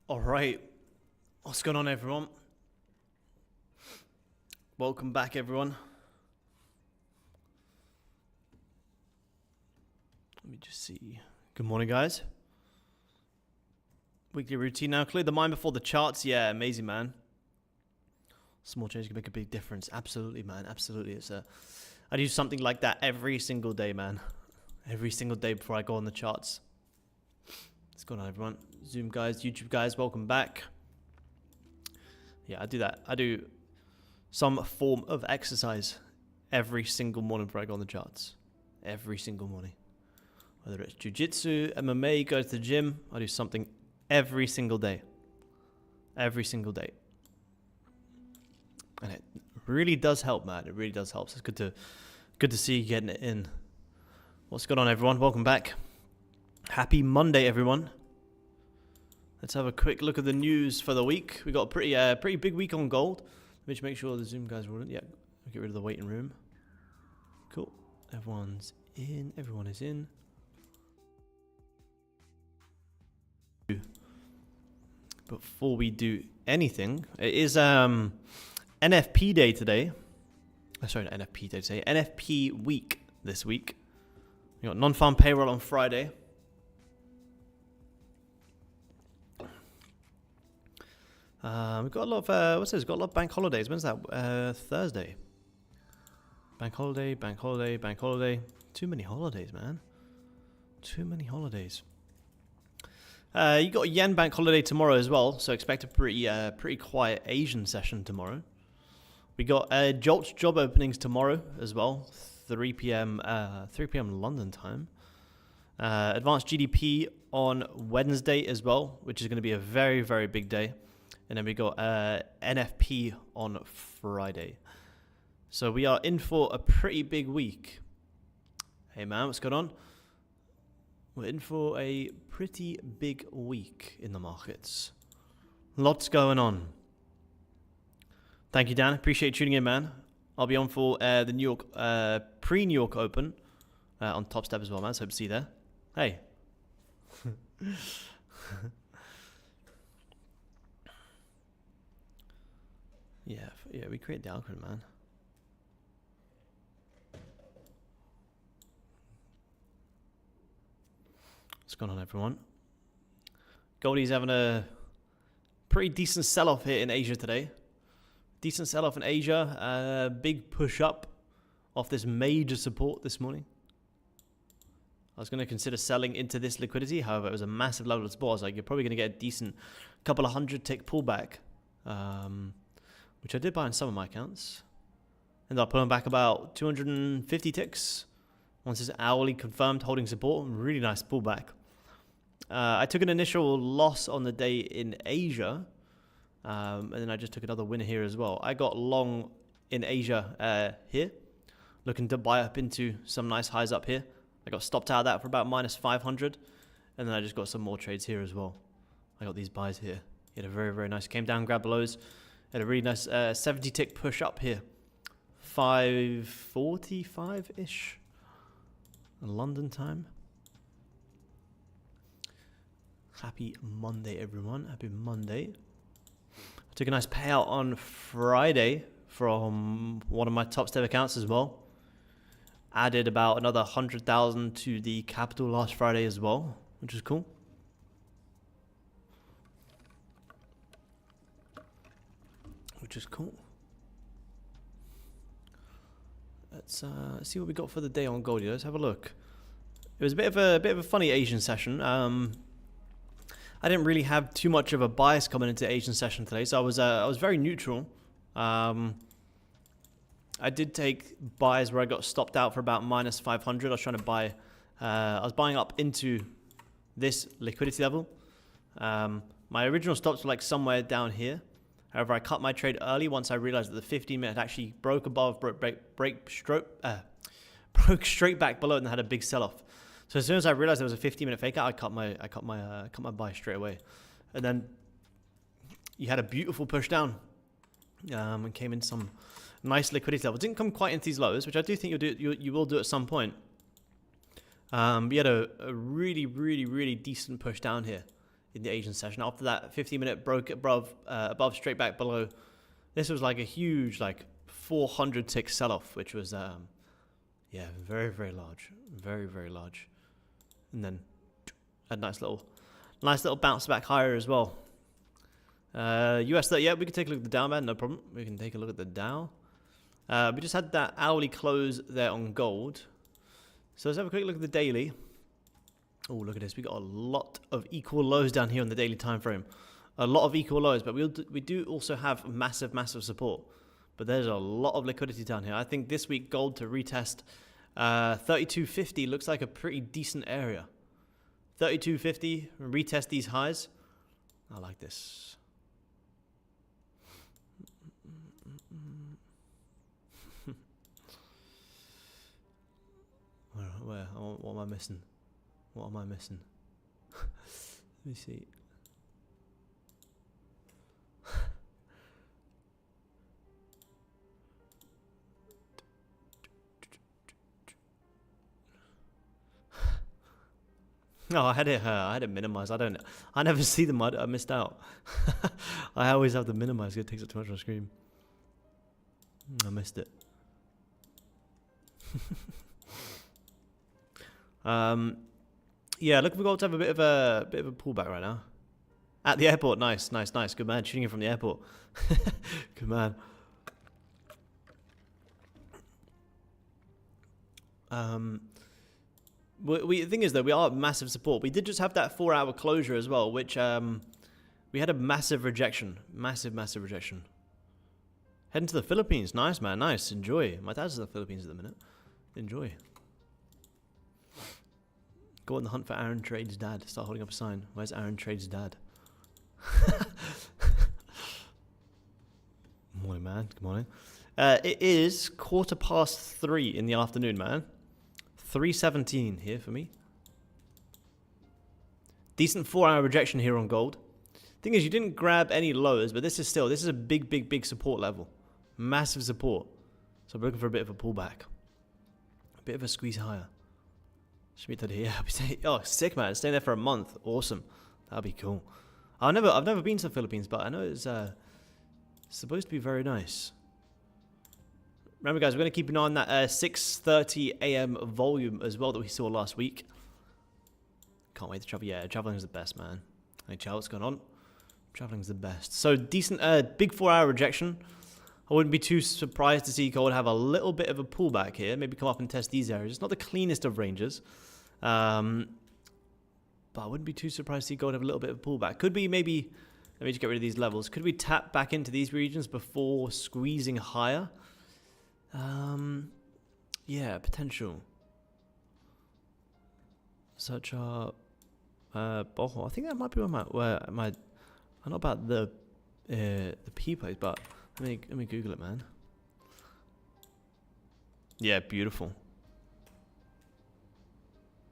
All right, what's going on, everyone? Welcome back, everyone. Let me just see. Good morning, guys. Weekly routine now. Clear the mind before the charts. Yeah, amazing, man. Small change can make a big difference. Absolutely, man. Absolutely. I do something like that every single day, man. Every single day before I go on the charts. What's going on, everyone? Zoom guys, YouTube guys, welcome back. Yeah, I do that. I do some form of exercise every single morning before I go on the charts. Every single morning. Whether it's jiu-jitsu, MMA, go to the gym, I do something every single day. Every single day. And it really does help, man. It really does help. So it's good to see you getting it in. What's going on, everyone? Welcome back. Happy Monday, everyone. Let's have a quick look at the news for the week. We got a pretty big week on gold. Let me just make sure the Zoom guys are in. Yeah, get rid of the waiting room. Cool. Everyone's in. Everyone is in. Before we do anything, it is NFP day today. Sorry, not NFP day today. NFP week this week. We got non-farm payroll on Friday. We've got a lot of what's this? We've got a lot of bank holidays. When's that? Thursday. Bank holiday, bank holiday, bank holiday. Too many holidays, man. Too many holidays. You got a yen bank holiday tomorrow as well, so expect a pretty quiet Asian session tomorrow. We got Jolt job openings tomorrow as well, 3 p.m. London time. Advanced GDP on Wednesday as well, which is going to be a very, very big day. And then we got NFP on Friday. So we are in for a pretty big week. Hey man, what's going on? We're in for a pretty big week in the markets. Lots going on. Thank you, Dan. Appreciate tuning in, man. I'll be on for the New York pre-New York Open on Top Step as well, man. So hope to see you there. Hey. Yeah, we create the algorithm, man. What's going on, everyone? Goldie's having a pretty decent sell-off here in Asia today. Decent sell-off in Asia. Big push up off this major support this morning. I was going to consider selling into this liquidity. However, it was a massive level of support. I was like, you're probably going to get a decent couple of 100-tick pullback. Which I did buy in some of my accounts. Ended up pulling back about 250 ticks. Once it's hourly confirmed holding support. Really nice pullback. I took an initial loss on the day in Asia. And then I just took another win here as well. I got long in Asia here. Looking to buy up into some nice highs up here. I got stopped out of that for about minus 500. And then I just got some more trades here as well. I got these buys here. He had a very, very nice. Came down, grabbed lows. Had a really nice 70-tick push up here. 5:45-ish. London time. Happy Monday, everyone. Happy Monday. I took a nice payout on Friday from one of my top step accounts as well. Added about another 100,000 to the capital last Friday as well, which is cool. Let's see what we got for the day on gold. Let's have a look. It was a bit of a funny Asian session. I didn't really have too much of a bias coming into Asian session today, so I was very neutral. I did take buys where I got stopped out for about minus 500. I was trying to buy. I was buying up into this liquidity level. My original stops were like somewhere down here. However, I cut my trade early once I realized that the 15 minute had actually broke straight back below and had a big sell off. So as soon as I realized there was a 15-minute fake out, I cut my buy straight away, and then you had a beautiful push down, and came in some nice liquidity level. Didn't come quite into these lows, which I do think you will do at some point. But you had a really decent push down here in the Asian session. After that 15-minute broke above straight back below, this was like a huge 400 tick sell-off, which was very large, very large. And then a nice little bounce back higher as well. US 30, yeah, we can take a look at the Dow, man, no problem. We can take a look at the Dow. We just had that hourly close there on gold. So let's have a quick look at the daily. Oh, look at this. We got a lot of equal lows down here on the daily time frame. A lot of equal lows, but we do also have massive support. But there's a lot of liquidity down here. I think this week gold to retest 3250 looks like a pretty decent area. 3250, retest these highs. I like this. Where? What am I missing? What am I missing? Let me see. No, I had it minimized. I never see them. I missed out. I always have them minimized. It takes up too much on the screen. I missed it. Yeah, look, we've got to have a bit of a pullback right now. At the airport, nice. Good man, shooting it from the airport. Good man. The thing is, though, we are at massive support. We did just have that 4-hour closure as well, which we had a massive rejection. Massive rejection. Heading to the Philippines. Nice, man. Nice. Enjoy. My dad's in the Philippines at the minute. Enjoy. Go on the hunt for Aaron Trade's dad. Start holding up a sign. Where's Aaron Trade's dad? Morning, man. Good morning. It is 3:15 in the afternoon, man. 3:17 here for me. Decent 4-hour rejection here on gold. Thing is, you didn't grab any lows, but this is a big support level. Massive support. So I'm looking for a bit of a pullback. A bit of a squeeze higher. Yeah, oh, sick, man. Staying there for a month. Awesome. That'd be cool. I've never been to the Philippines, but I know it's supposed to be very nice. Remember, guys, we're going to keep an eye on that 6:30 a.m. volume as well that we saw last week. Can't wait to travel. Yeah, traveling is the best, man. Hey, Chow, what's going on? Traveling's the best. So, decent, big 4-hour rejection. I wouldn't be too surprised to see gold have a little bit of a pullback here. Maybe come up and test these areas. It's not the cleanest of ranges. But I wouldn't be too surprised to see gold have a little bit of a pullback. Could be maybe, let me just get rid of these levels. Could we tap back into these regions before squeezing higher? Yeah, potential. Such a Boho. I think that might be where my I don't know about the P place, but let me Google it, man. Yeah, beautiful.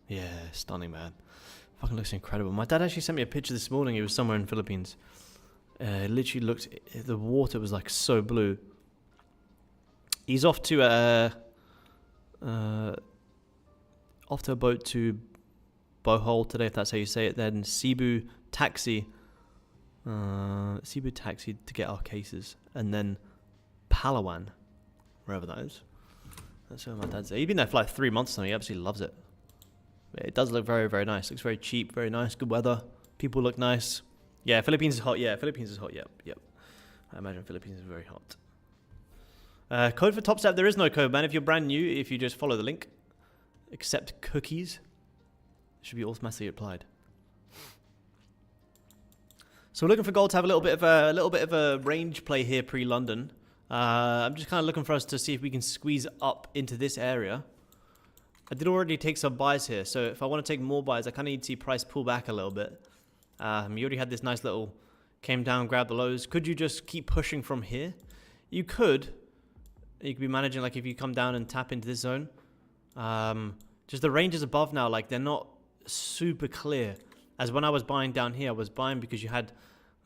Yeah, stunning, man. Fucking looks incredible. My dad actually sent me a picture this morning. He was somewhere in the Philippines. It literally looked, the water was like so blue. He's off to a boat to Bohol today, if that's how you say it. Then Cebu taxi to get our cases, and then Palawan, wherever that is. That's where my dad's there. He's been there for like 3 months now. He absolutely loves it. It does look very, very nice. Looks very cheap, very nice, good weather. People look nice. Yeah, Philippines is hot. Yeah, Philippines is hot. Yep, yep. I imagine Philippines is very hot. Code for Top Step. There is no code, man. If you're brand new, if you just follow the link, accept cookies, it should be automatically applied. So we're looking for gold to have a little bit of a range play here pre-London. I'm just kind of looking for us to see if we can squeeze up into this area. I did already take some buys here, so if I want to take more buys, I kind of need to see price pull back a little bit. You already had this nice little came down, grabbed the lows. Could you just keep pushing from here? You could. You could be managing like if you come down and tap into this zone. Just the ranges above now, like they're not super clear. As when I was buying down here, I was buying because you had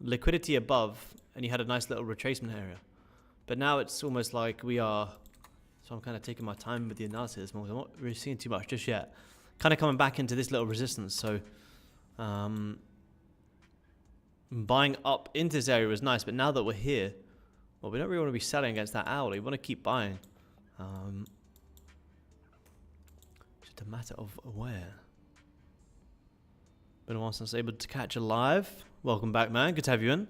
liquidity above and you had a nice little retracement area. But now it's almost like we are, so I'm kind of taking my time with the analysis. I'm not really seeing too much just yet. Kind of coming back into this little resistance. So buying up into this area was nice, but now that we're here, well, we don't really want to be selling against that owl. We want to keep buying. Just a matter of where. Been a while since I was able to catch a live. Welcome back, man. Good to have you in.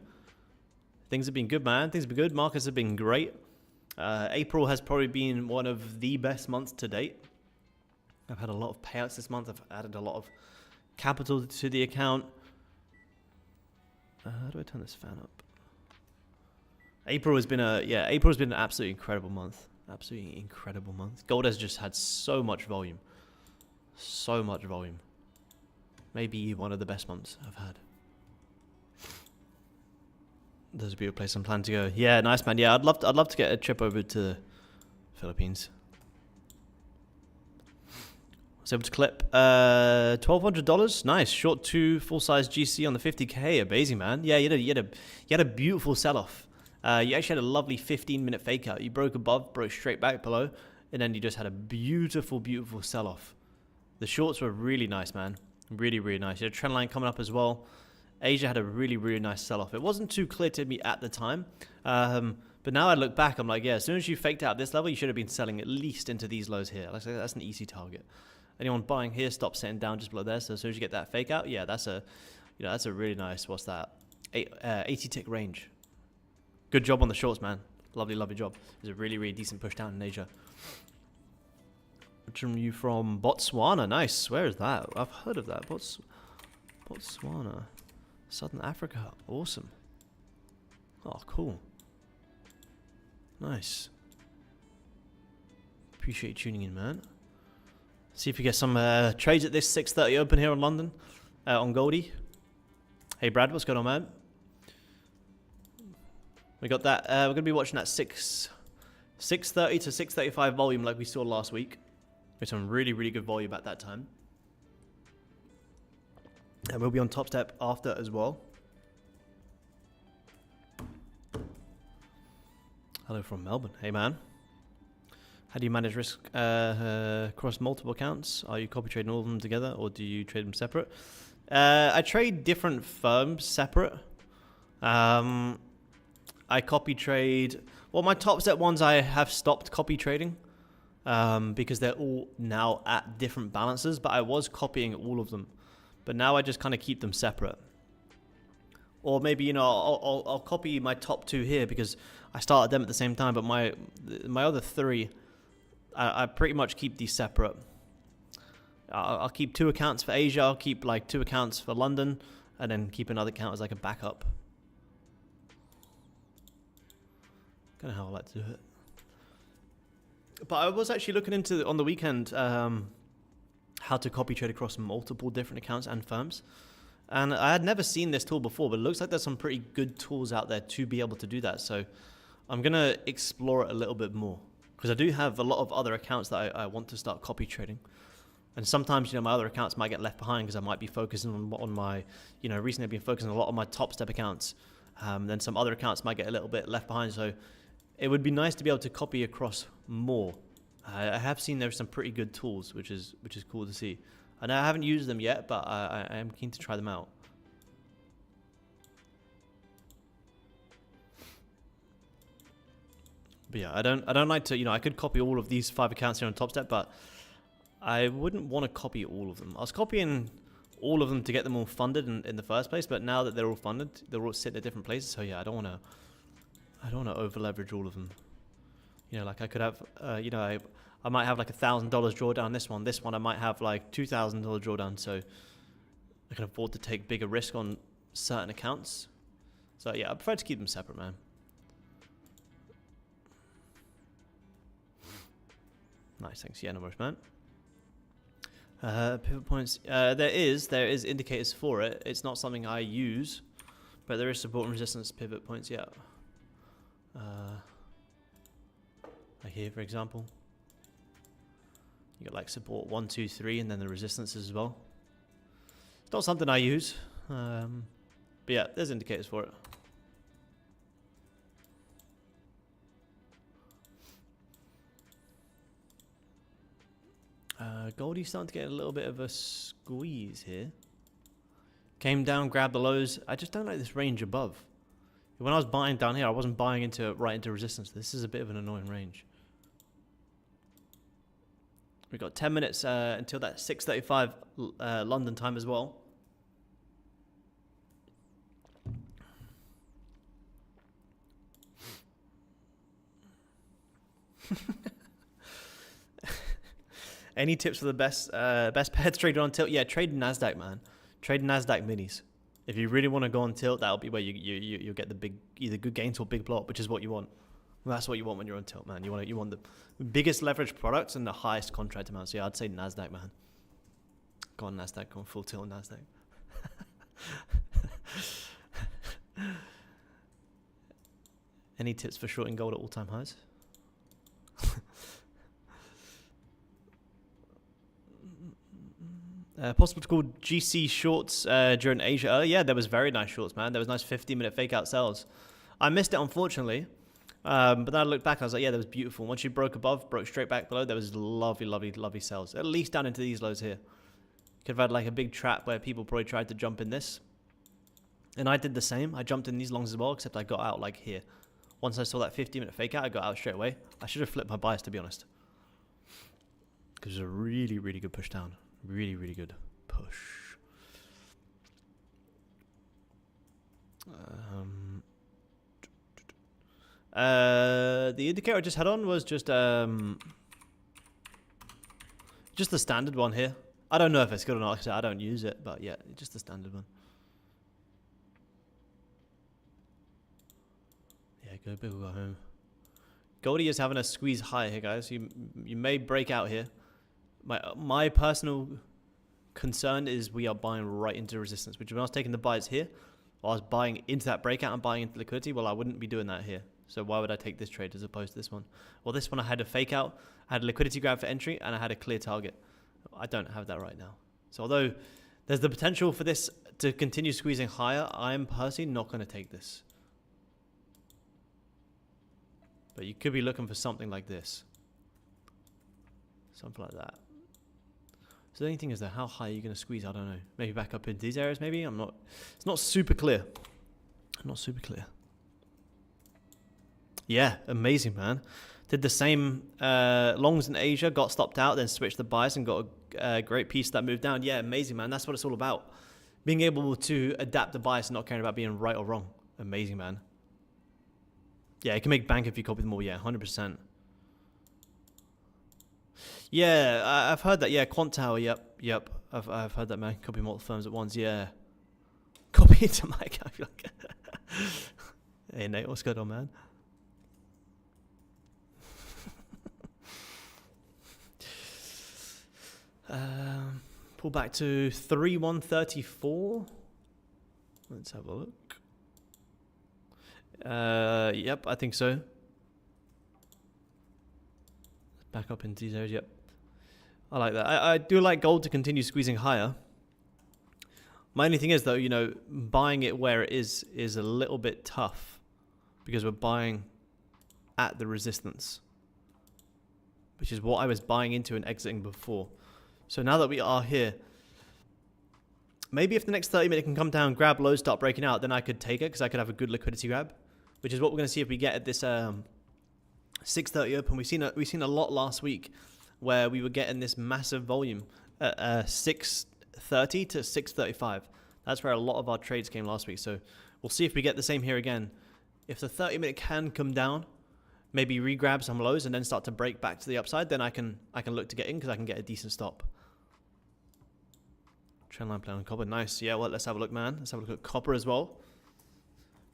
Things have been good, man. Things have been good. Markets have been great. April has probably been one of the best months to date. I've had a lot of payouts this month. I've added a lot of capital to the account. How do I turn this fan up? April's been an absolutely incredible month. Absolutely incredible month. Gold has just had so much volume. So much volume. Maybe one of the best months I've had. There's a beautiful place I'm planning to go. Yeah, nice, man. Yeah, I'd love to get a trip over to the Philippines. I was able to clip $1,200. Nice. Short 2 full-size GC on the 50K. Amazing, man. Yeah, you had a beautiful sell-off. You actually had a lovely 15-minute fake out. You broke above, broke straight back below, and then you just had a beautiful, beautiful sell-off. The shorts were really nice, man. Really, really nice. You had a trend line coming up as well. Asia had a really, really nice sell-off. It wasn't too clear to me at the time, but now I look back, I'm like, yeah, as soon as you faked out this level, you should have been selling at least into these lows here. Like, that's an easy target. Anyone buying here, stop sitting down just below there. So as soon as you get that fake out, yeah, that's a really nice. What's that? 80 tick range. Good job on the shorts, man. Lovely, lovely job. It was a really, really decent push down in Asia. Which are you from? Botswana. Nice. Where is that? I've heard of that. Botswana. Southern Africa. Awesome. Oh, cool. Nice. Appreciate you tuning in, man. See if we get some trades at this 6:30 open here in London on Goldie. Hey, Brad. What's going on, man? We got that. We're going to be watching that 6:30 to 6:35 volume like we saw last week. With some really, really good volume at that time. And we'll be on Top Step after as well. Hello from Melbourne. Hey, man. How do you manage risk across multiple accounts? Are you copy trading all of them together or do you trade them separate? I trade different firms separate. I copy trade... Well, my Top Step ones I have stopped copy trading. Because they're all now at different balances, but I was copying all of them. But now I just kind of keep them separate. Or maybe, you know, I'll copy my top 2 here because I started them at the same time, but my other 3, I pretty much keep these separate. I'll keep 2 accounts for Asia, I'll keep like 2 accounts for London, and then keep another account as like a backup. Kind of how I like to do it. But I was actually looking into, on the weekend, how to copy trade across multiple different accounts and firms. And I had never seen this tool before, but it looks like there's some pretty good tools out there to be able to do that. So I'm going to explore it a little bit more. Because I do have a lot of other accounts that I want to start copy trading. And sometimes, you know, my other accounts might get left behind because I might be focusing on my, you know, recently I've been focusing a lot on my Top Step accounts. Then some other accounts might get a little bit left behind. So it would be nice to be able to copy across more. I have seen there's some pretty good tools, which is cool to see. And I haven't used them yet, but I am keen to try them out. But yeah, I don't like to, I could copy all of these 5 accounts here on Top Step, but I wouldn't want to copy all of them. I was copying all of them to get them all funded in the first place, but now that they're all funded, they're all sitting at different places. So yeah, I don't want to over leverage all of them. Like I could have, I might have like $1,000 drawdown this one. This one I might have like $2,000 drawdown. So I can afford to take bigger risk on certain accounts. So yeah, I prefer to keep them separate, man. Nice, thanks. Yeah, no worries, man. Pivot points. There is indicators for it. It's not something I use, but there is support and resistance pivot points. Yeah. Like here, for example, you got like support 1, 2, 3, and then the resistances as well. It's not something I use, but yeah, there's indicators for it. Goldie's starting to get a little bit of a squeeze here. Came down, grabbed the lows. I just don't like this range above. When I was buying down here, I wasn't buying right into resistance. This is a bit of an annoying range. We've got 10 minutes until that 6:35 London time as well. Any tips for the best pair to trade on tilt? Yeah, trade Nasdaq, man. Trade Nasdaq minis. If you really want to go on tilt, that'll be where you get the big, either good gains or big plot, which is what you want. Well, that's what you want when you're on tilt, man. You want the biggest leverage products and the highest contract amounts. So yeah, I'd say Nasdaq, man. Go on Nasdaq, go on full tilt on Nasdaq. Any tips for shorting gold at all-time highs? Possible to call GC shorts during Asia. Yeah, there was very nice shorts, man. There was nice 15-minute fake-out sells. I missed it, unfortunately. But then I looked back, I was like, yeah, that was beautiful. Once you broke above, broke straight back below, there was lovely, lovely, lovely sells. At least down into these lows here. Could have had like a big trap where people probably tried to jump in this. And I did the same. I jumped in these longs as well, except I got out like here. Once I saw that 15-minute fake-out, I got out straight away. I should have flipped my bias, to be honest. Because it was a really, really good push down. Really, really good push. The indicator I just had on was just the standard one here. I don't know if it's good or not. Like I said, I don't use it, but yeah, just the standard one. Yeah, go big or go home. Goldie is having a squeeze higher here, guys. You may break out here. My personal concern is we are buying right into resistance, which when I was taking the buys here, I was buying into that breakout and buying into liquidity. Well, I wouldn't be doing that here. So why would I take this trade as opposed to this one? Well, this one I had a fake out, I had a liquidity grab for entry, and I had a clear target. I don't have that right now. So although there's the potential for this to continue squeezing higher, I'm personally not going to take this. But you could be looking for something like this. Something like that. So the only thing is that how high are you going to squeeze? I don't know. Maybe back up in these areas, maybe? It's not super clear. Not super clear. Yeah, amazing, man. Did the same longs in Asia, got stopped out, then switched the bias and got a great piece that moved down. Yeah, amazing, man. That's what it's all about. Being able to adapt the bias and not caring about being right or wrong. Amazing, man. Yeah, you can make bank if you copy them all. Yeah, 100%. Yeah, I've heard that. Yeah, Quant Tower. Yep. I've heard that, man. Copy multiple firms at once. Yeah. Copy into my account. Like, hey, Nate, what's going on, man? Pull back to 3134. Let's have a look. Yep, I think so. Back up into these areas. Yep. I like that. I do like gold to continue squeezing higher. My only thing is, though, buying it where it is a little bit tough because we're buying at the resistance, which is what I was buying into and exiting before. So now that we are here, maybe if the next 30 minutes can come down, grab lows, start breaking out, then I could take it because I could have a good liquidity grab, which is what we're going to see if we get at this 6:30 open. We've seen a lot last week where we were getting this massive volume at 6:30 to 6:35. That's where a lot of our trades came last week. So we'll see if we get the same here again. If the 30-minute can come down, maybe re-grab some lows and then start to break back to the upside, then I can look to get in because I can get a decent stop. Trendline play on copper, nice. Yeah, well, let's have a look, man. Let's have a look at copper as well.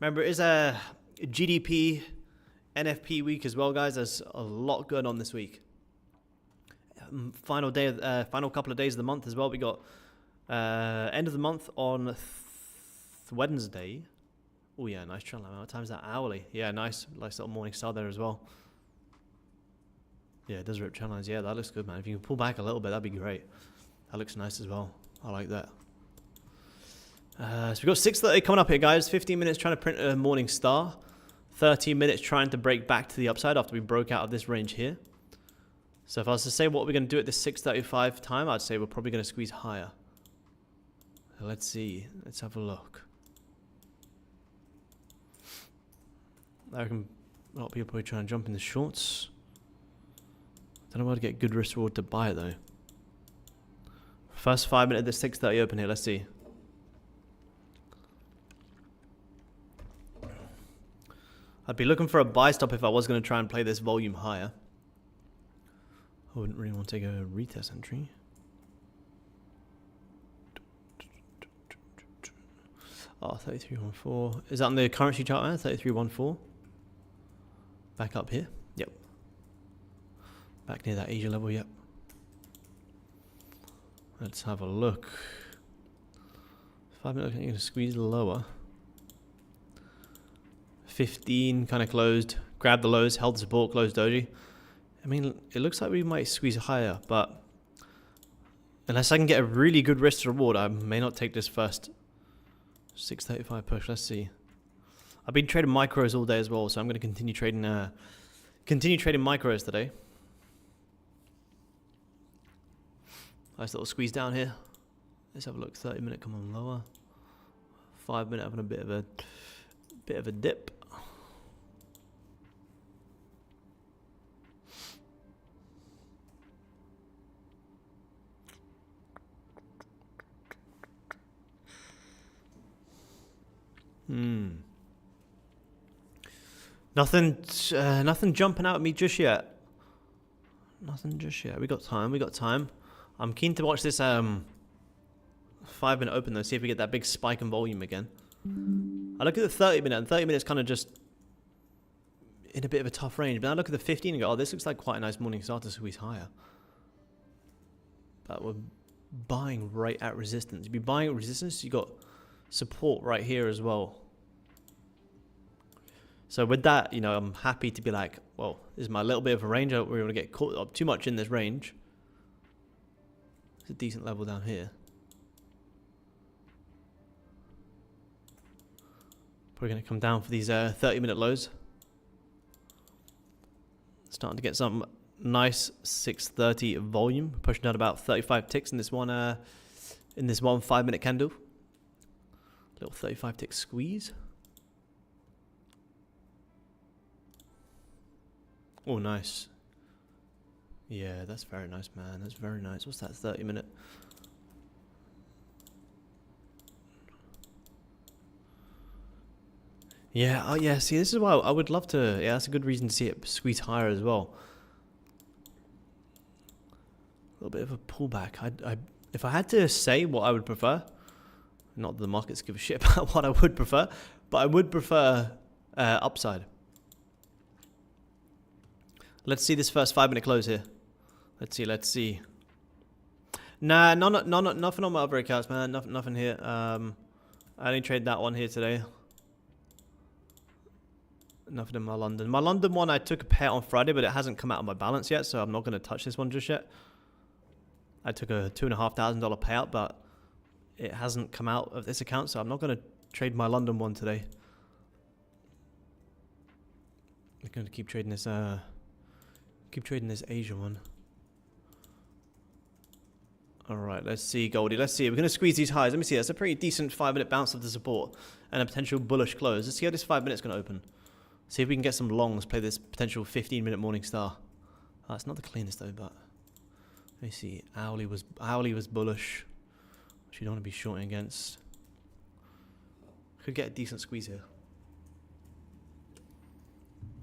Remember, it is a GDP, NFP week as well, guys. There's a lot going on this week. Final couple of days of the month as well. We got end of the month on Wednesday. Oh yeah, nice trendline. What time is that? Hourly. Yeah, nice little morning star there as well. Yeah, it does rip trendlines. Yeah, that looks good, man. If you can pull back a little bit, that'd be great. That looks nice as well. I like that. So we've got 6:30 coming up here, guys. 15 minutes trying to print a morning star. 13 minutes trying to break back to the upside after we broke out of this range here. So if I was to say what we're going to do at this 6:35 time, I'd say we're probably going to squeeze higher. So let's see. Let's have a look. I reckon a lot of people are probably trying to jump in the shorts. Don't know how to get good risk reward to buy it though. First 5 minutes at the 6:30 open here. Let's see. I'd be looking for a buy stop if I was going to try and play this volume higher. I wouldn't really want to take a retest entry. Oh, 33.14. Is that on the currency chart, man? 33.14. Back up here. Yep. Back near that Asia level. Yep. Let's have a look. 5 minutes. I'm going to squeeze lower. 15 kind of closed. Grabbed the lows. Held the support. Closed doji. I mean, it looks like we might squeeze higher, but unless I can get a really good risk to reward, I may not take this first 6:35 push. Let's see. I've been trading micros all day as well, so I'm going to continue trading micros today. Nice little squeeze down here. Let's have a look. 30-minute come on lower. 5 minute having a bit of a dip. Nothing jumping out at me just yet. Nothing just yet. We got time. I'm keen to watch this 5 minute open though, see if we get that big spike in volume again. I look at the 30 minute, and 30 minutes kind of just in a bit of a tough range. But I look at the 15 and go, oh, this looks like quite a nice morning start to squeeze higher. But we're buying right at resistance. If you're buying at resistance, you got support right here as well. So with that, you know, I'm happy to be like, well, this is my little bit of a range. I don't really want to get caught up too much in this range. It's a decent level down here. Probably going to come down for these 30-minute lows. Starting to get some nice 6:30 volume, pushing out about 35 ticks in this one 5 minute candle. Little 35 tick squeeze. Oh, nice. Yeah, that's very nice, man. That's very nice. What's that 30 minute? Yeah, oh yeah, see, this is why I would love to, yeah, that's a good reason to see it squeeze higher as well. A little bit of a pullback. If I had to say what I would prefer, not that the markets give a shit about what I would prefer, but I would prefer upside. Let's see this first 5 minute close here. Let's see. Nah, nothing on my other accounts, man. Nothing here. I only trade that one here today. Nothing in my London. My London one, I took a payout on Friday, but it hasn't come out of my balance yet, so I'm not going to touch this one just yet. I took a $2,500 payout, but it hasn't come out of this account, so I'm not going to trade my London one today. I'm going to keep trading this Asia one. Alright, let's see, Goldie. Let's see. We're going to squeeze these highs. Let me see. That's a pretty decent 5 minute bounce of the support and a potential bullish close. Let's see how this 5 minutes is going to open. See if we can get some longs, play this potential 15-minute morning star. Oh, it's not the cleanest though, but let me see. Owly was bullish, which you don't want to be shorting against. Could get a decent squeeze here.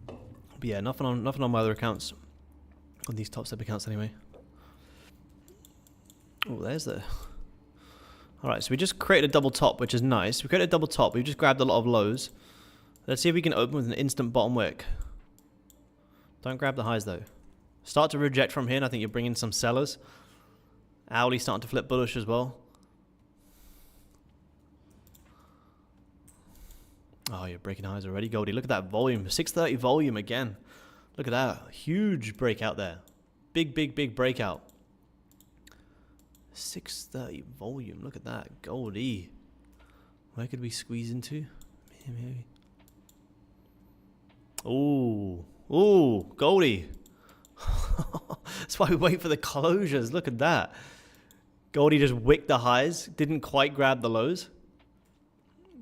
But yeah, nothing on my other accounts. On these top step accounts anyway. Oh, there's the... Alright, so we just created a double top, which is nice. We created a double top. We've just grabbed a lot of lows. Let's see if we can open with an instant bottom wick. Don't grab the highs though. Start to reject from here, and I think you're bringing some sellers. Owly starting to flip bullish as well. Oh, you're breaking highs already, Goldie. Look at that volume. 630 volume again. Look at that. Huge breakout there. Big breakout. 630 volume. Look at that. Goldie. Where could we squeeze into? Maybe. Ooh. Ooh, Goldie. That's why we wait for the closures. Look at that. Goldie just wicked the highs. Didn't quite grab the lows.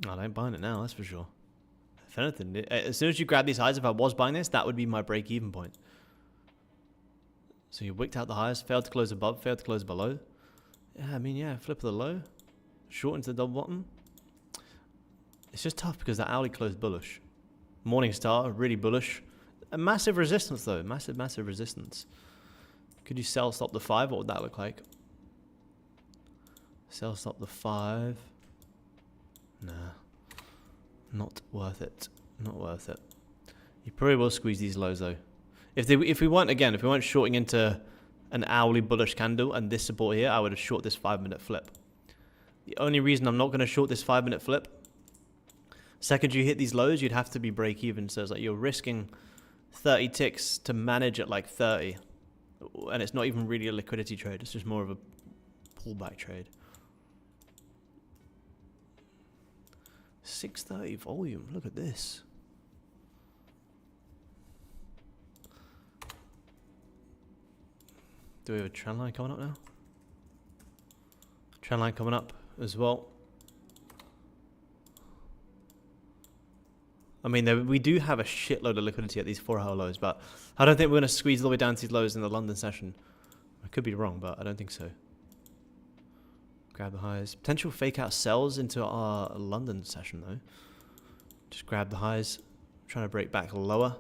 I ain't buying it now, that's for sure. If anything, as soon as you grab these highs, if I was buying this, that would be my break-even point. So you wicked out the highs, failed to close above, failed to close below. Yeah, I mean, yeah, flip of the low. Short into the double bottom. It's just tough because that Owly closed bullish. Morningstar, really bullish. A massive resistance, though. Massive resistance. Could you sell stop the 5? What would that look like? Sell stop the 5. Nah. Not worth it. Not worth it. You probably will squeeze these lows, though. If we weren't shorting into an Owly bullish candle and this support here, I would have short this 5-minute flip. The only reason I'm not going to short this 5-minute flip, second you hit these lows, you'd have to be break even. So it's like you're risking 30 ticks to manage at like 30. And it's not even really a liquidity trade. It's just more of a pullback trade. 630 volume. Look at this. Do we have a trend line coming up now? Trend line coming up as well. I mean, we do have a shitload of liquidity at these 4-hour lows, but I don't think we're going to squeeze all the way down to these lows in the London session. I could be wrong, but I don't think so. Grab the highs. Potential fake out sells into our London session, though. Just grab the highs. Trying to break back lower.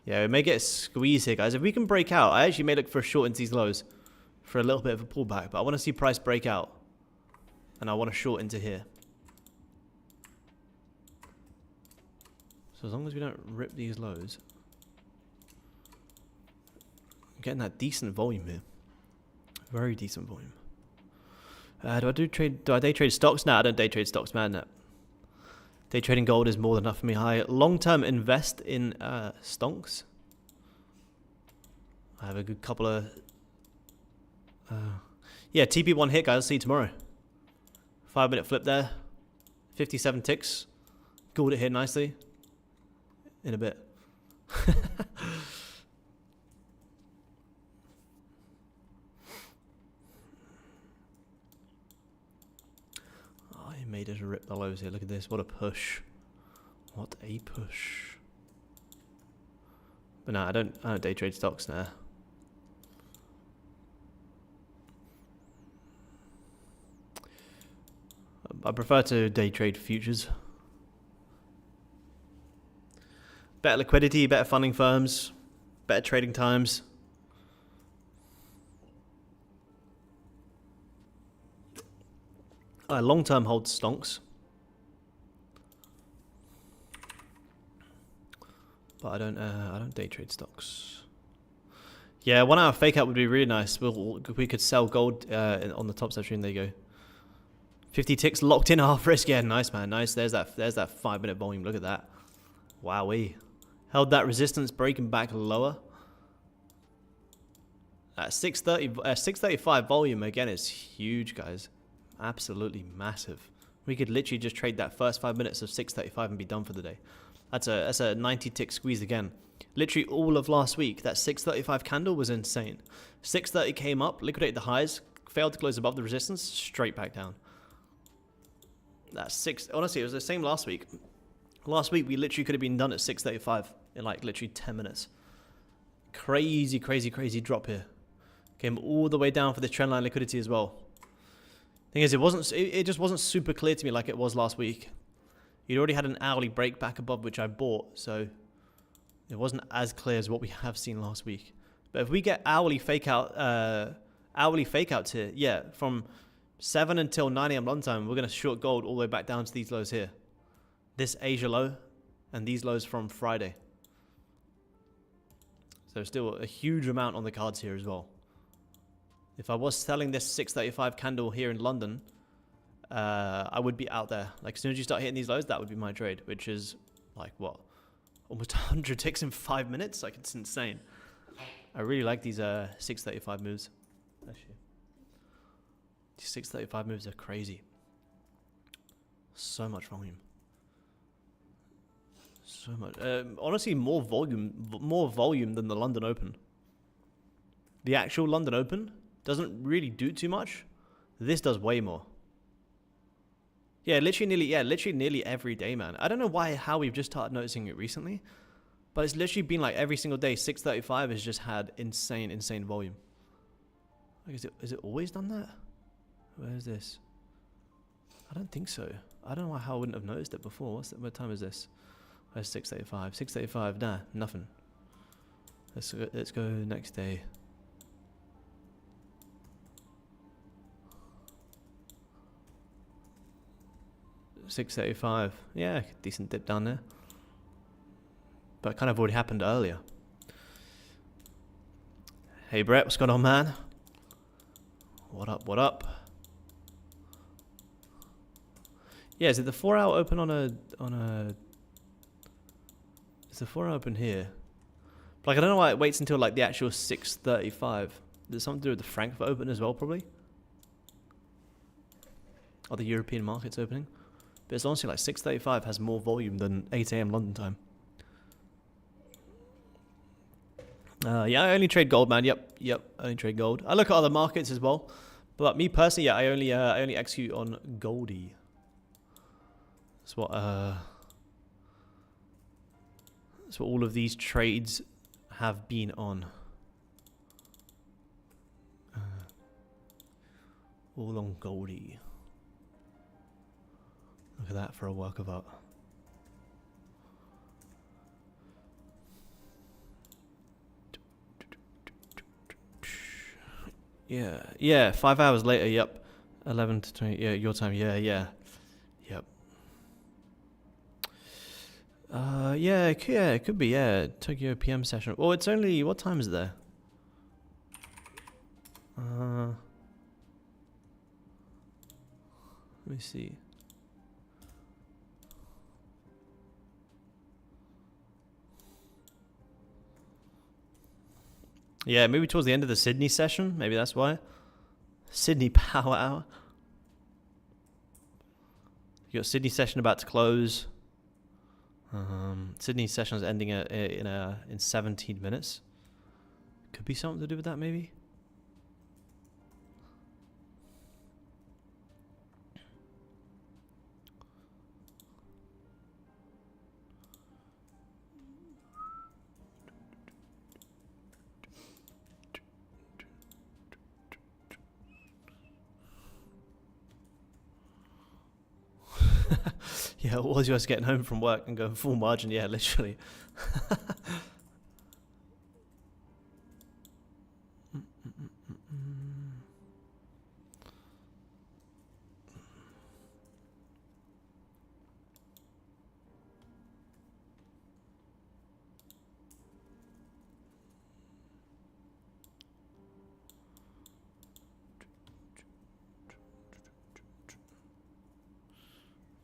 Yeah, we may get a squeeze here, guys. If we can break out, I actually may look for a short into these lows for a little bit of a pullback, but I want to see price break out. And I want to short into here. So as long as we don't rip these lows. I'm getting that decent volume here. Very decent volume. Do I day trade stocks? No, I don't day trade stocks, man. No. Day trading gold is more than enough for me. I long-term invest in stonks. I have a good couple of... yeah, TP1 hit, guys. I'll see you tomorrow. 5-minute flip there. 57 ticks. Gold it here nicely. In a bit. He made us rip the lows here. Look at this. What a push. What a push. But no, I don't day trade stocks now. I prefer to day trade futures. Better liquidity, better funding firms, better trading times. I long-term hold stonks. But I don't day trade stocks. Yeah, 1 hour fake out would be really nice. We could sell gold on the top section. There you go. 50 ticks locked in half risk. Yeah, nice, man. Nice. There's that 5-minute volume. Look at that. Wowee. Held that resistance, breaking back lower. At 635 volume again is huge, guys. Absolutely massive. We could literally just trade that first 5 minutes of 635 and be done for the day. That's a 90 tick squeeze again. Literally all of last week, that 635 candle was insane. 630 came up, liquidated the highs, failed to close above the resistance, straight back down. Honestly, it was the same last week. Last week, we literally could have been done at 6:35 in like literally 10 minutes. Crazy, crazy, crazy drop here. Came all the way down for this trendline liquidity as well. Thing is, it just wasn't super clear to me like it was last week. You'd already had an hourly break back above, which I bought, so it wasn't as clear as what we have seen last week. But if we get hourly fake outs here, yeah, from 7 until 9 a.m. London time, we're going to short gold all the way back down to these lows here. This Asia low and these lows from Friday. So still a huge amount on the cards here as well. If I was selling this 635 candle here in London, I would be out there. Like as soon as you start hitting these lows, that would be my trade, which is like what? Almost 100 ticks in 5 minutes? Like it's insane. I really like these 635 moves. Actually, these 635 moves are crazy. So much volume. So much. Honestly, more volume than the London Open. The actual London Open doesn't really do too much. This does way more. Yeah, literally nearly every day, man. I don't know how we've just started noticing it recently, but it's literally been like every single day. 635 has just had insane volume. Like, is it always done that? Where is this? I don't think so. I don't know how I wouldn't have noticed it before. What time is this? Where's 635? 635. Nah, nothing. Let's go next day. $6.35. Yeah, decent dip down there. But it kind of already happened earlier. Hey Brett, what's going on, man? What up? Yeah, is it the 4 hour open on a is the 4 hour open here? Like I don't know why it waits until like the actual 6:35. There's something to do with the Frankfurt open as well, probably. Or the European markets opening. But it's honestly like 6:35 has more volume than 8 a.m. London time. Yeah, I only trade gold, man. Yep, I only trade gold. I look at other markets as well, but me personally, yeah, I only execute on Goldie. That's what all of these trades have been on. All on Goldie. Look at that for a work of art. Yeah, 5 hours later, yep. 11 to 20, yeah, your time, yeah. Yep. Yeah, it could be, yeah. Tokyo PM session. Oh, it's only, what time is it there? Let me see. Yeah, maybe towards the end of the Sydney session. Maybe that's why. Sydney Power Hour. You got Sydney session about to close. Sydney session is ending in 17 minutes. Could be something to do with that, maybe. Yeah, it was just getting home from work and going full margin. Yeah, literally.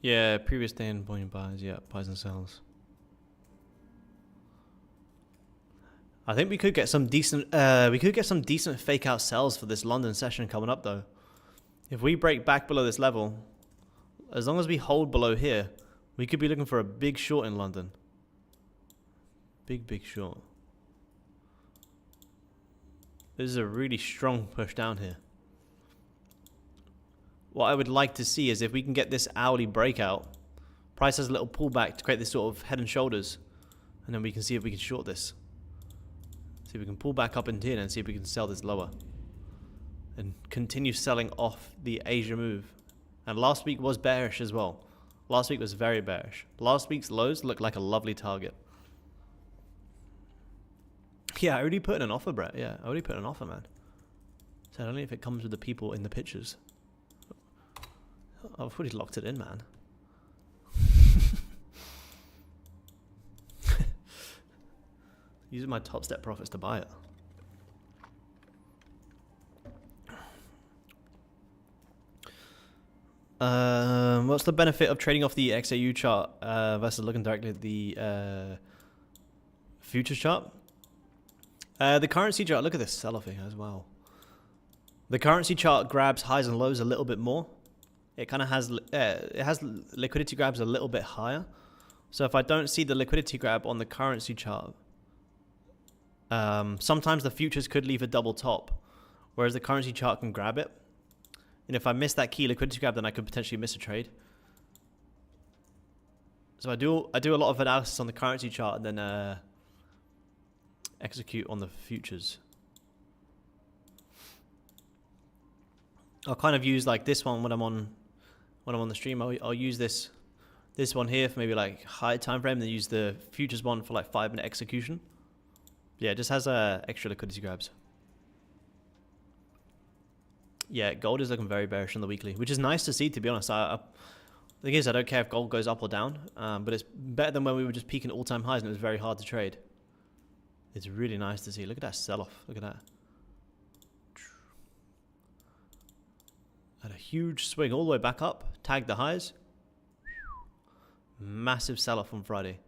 Yeah, previous day in volume buys, yeah, buys and sells. I think we could get some decent fake out sells for this London session coming up though. If we break back below this level, as long as we hold below here, we could be looking for a big short in London. Big short. This is a really strong push down here. What I would like to see is if we can get this hourly breakout Price has a little pullback to create this sort of head and shoulders. And then we can see if we can short this. See if we can pull back up into here and see if we can sell this lower. And continue selling off the Asia move. And last week was bearish as well. Last week was very bearish. Last week's lows looked like a lovely target. Yeah, I already put in an offer, Brett. Yeah, I already put in an offer, man. So I don't know if it comes with the people in the pictures. I've already locked it in, man. Using my top step profits to buy it. What's the benefit of trading off the XAU chart versus looking directly at the futures chart? The currency chart, look at this sell-off here as well. The currency chart grabs highs and lows a little bit more. It kind of has, it has liquidity grabs a little bit higher. So if I don't see the liquidity grab on the currency chart, sometimes the futures could leave a double top, whereas the currency chart can grab it. And if I miss that key liquidity grab, then I could potentially miss a trade. So I do a lot of analysis on the currency chart and then execute on the futures. I'll kind of use like this one when I'm on the stream. I'll use this one here for maybe like high time frame, then use the futures one for like 5-minute execution. Yeah, it just has extra liquidity grabs. Yeah, gold is looking very bearish on the weekly, which is nice to see, to be honest. The thing is, I don't care if gold goes up or down, but it's better than when we were just peaking all-time highs and it was very hard to trade. It's really nice to see. Look at that sell-off. Look at that. Had a huge swing all the way back up, tagged the highs. Massive sell-off on Friday.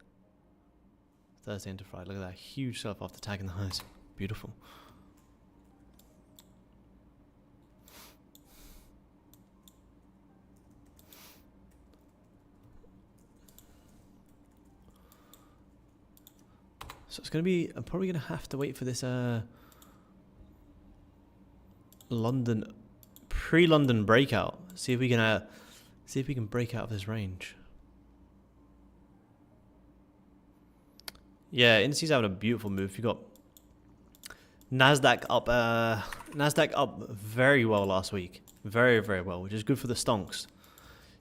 Thursday into Friday. Look at that huge sell-off after tagging the highs. Beautiful. So it's going to be, I'm probably going to have to wait for this London, pre-London breakout. See if we can break out of this range. Yeah, indices having a beautiful move. You got Nasdaq up very well last week. Very, very well, which is good for the stonks.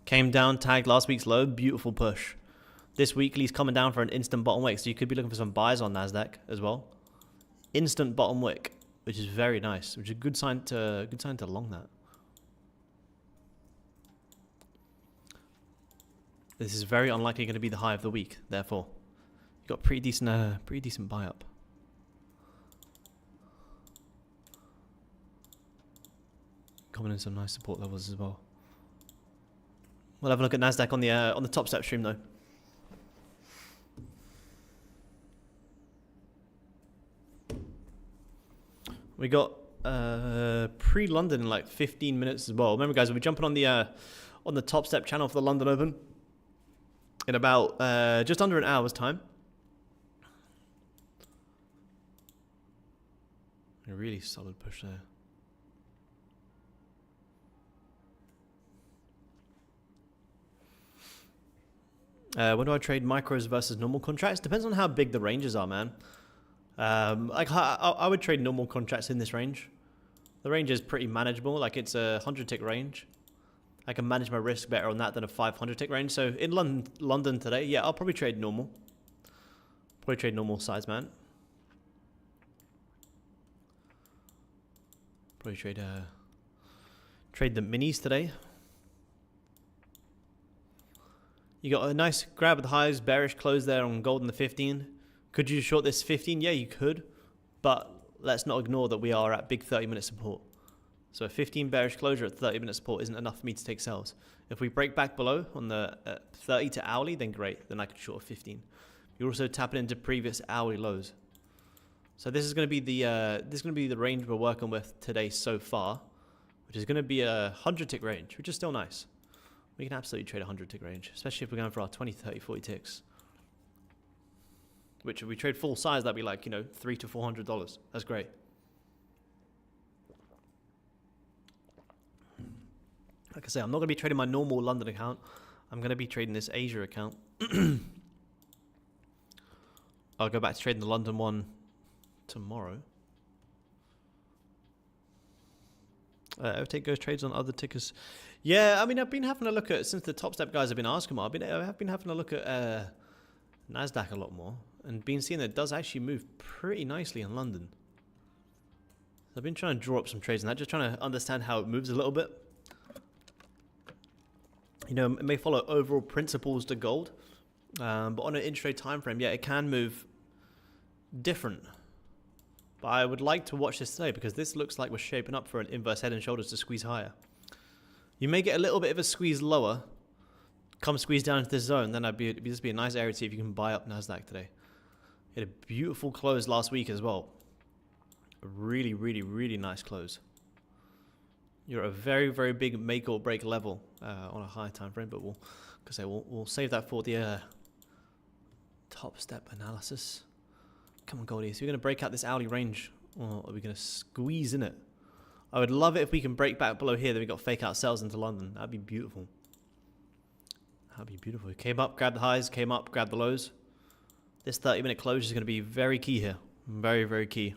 Came down, tagged last week's low, beautiful push. This weekly's coming down for an instant bottom wick, so you could be looking for some buys on Nasdaq as well. Instant bottom wick, which is very nice, which is a good sign to long that. This is very unlikely going to be the high of the week, therefore you got pretty decent buy up. Coming in some nice support levels as well. We'll have a look at Nasdaq on the top step stream though. We got pre-London in like 15 minutes as well. Remember, guys, we'll be jumping on the Top Step channel for the London Open in about just under an hour's time. A really solid push there. When do I trade micros versus normal contracts? Depends on how big the ranges are, man. Like I would trade normal contracts in this range. The range is pretty manageable. Like it's a 100-tick range. I can manage my risk better on that than a 500-tick range. So in London today, yeah, I'll probably trade normal. Probably trade normal size, man. Probably trade the minis today. You got a nice grab at the highs, bearish close there on gold in the 15. Could you short this 15? Yeah, you could. But let's not ignore that we are at big 30-minute support. So a 15 bearish closure at 30-minute support isn't enough for me to take sells. If we break back below on the 30 to hourly, then great. Then I could short a 15. You're also tapping into previous hourly lows. So this is going to be the range we're working with today so far, which is going to be a 100-tick range, which is still nice. We can absolutely trade a 100-tick range, especially if we're going for our 20, 30, 40 ticks. Which if we trade full size, that'd be like, you know, $300 to $400. That's great. Like I say, I'm not going to be trading my normal London account. I'm going to be trading this Asia account. I'll go back to trading the London one tomorrow. Overtake Ghost trades on other tickers. Yeah, I mean, I've been having a look at, since the Top Step guys have been asking more, I have been having a look at NASDAQ a lot more, and been seeing that it does actually move pretty nicely in London. So I've been trying to draw up some trades and that, just trying to understand how it moves a little bit. You know, it may follow overall principles to gold, but on an intraday time frame, yeah, it can move different. But I would like to watch this today because this looks like we're shaping up for an inverse head and shoulders to squeeze higher. You may get a little bit of a squeeze lower, come squeeze down into this zone, then this be a nice area to see if you can buy up NASDAQ today. It had a beautiful close last week as well. A really, really, really nice close. You're at a very, very big make or break level on a high time frame, but we'll save that for the top step analysis. Come on, Goldie. So we're going to break out this hourly range, or are we going to squeeze in it? I would love it if we can break back below here. Then we got fake out sells into London. That'd be beautiful. That'd be beautiful. Came up, grabbed the highs. Came up, grabbed the lows. This 30-minute close is going to be very key here. Very, very key.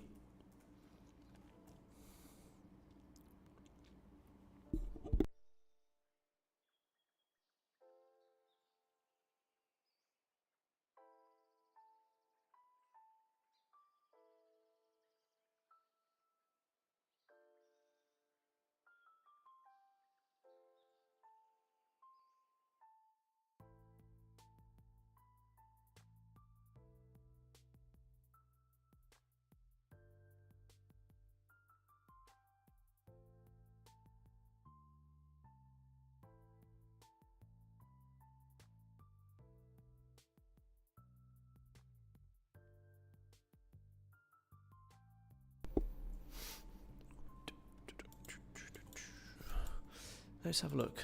Let's have a look.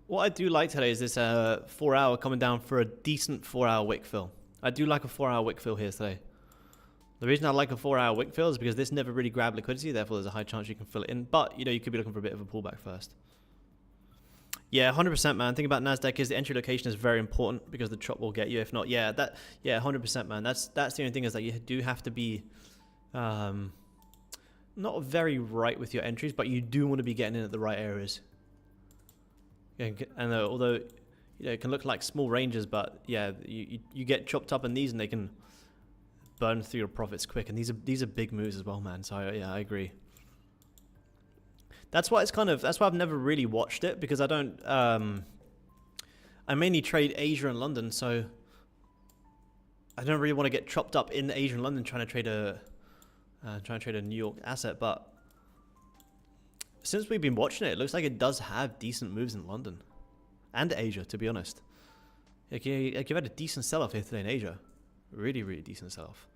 What I do like today is this 4 hour coming down for a decent 4 hour wick fill. I do like a 4 hour wick fill here today. The reason I like a 4 hour wick fill is because this never really grabbed liquidity, therefore there's a high chance you can fill it in. But, you know, you could be looking for a bit of a pullback first. Yeah, 100%, man. Thing about NASDAQ is the entry location is very important because the chop will get you. If not, yeah, 100%, man. That's the only thing is that you do have to be not very right with your entries, but you do want to be getting in at the right areas. And although, you know, it can look like small ranges, but yeah, you get chopped up in these and they can burn through your profits quick. And these are big moves as well, man. So yeah, I agree. That's why I've never really watched it, because I don't. I mainly trade Asia and London, so I don't really want to get chopped up in Asia and London trying to trade a New York asset. But since we've been watching it, it looks like it does have decent moves in London and Asia, to be honest. Like you've had a decent sell-off here today in Asia. Really, really decent sell-off.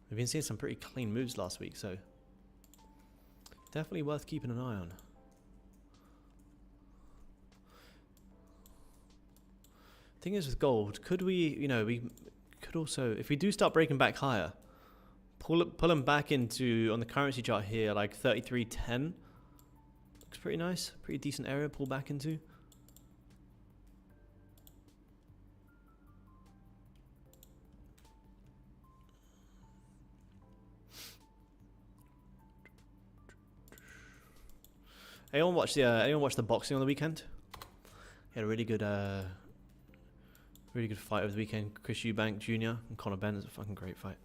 We've been seeing some pretty clean moves last week, so definitely worth keeping an eye on. Thing is with gold, could we could also, if we do start breaking back higher, pull them back into, on the currency chart here, like 33.10. Looks pretty nice, pretty decent area to pull back into. Anyone watch the boxing on the weekend? He had a really good fight over the weekend. Chris Eubank Jr. and Conor Benn. Is a fucking great fight.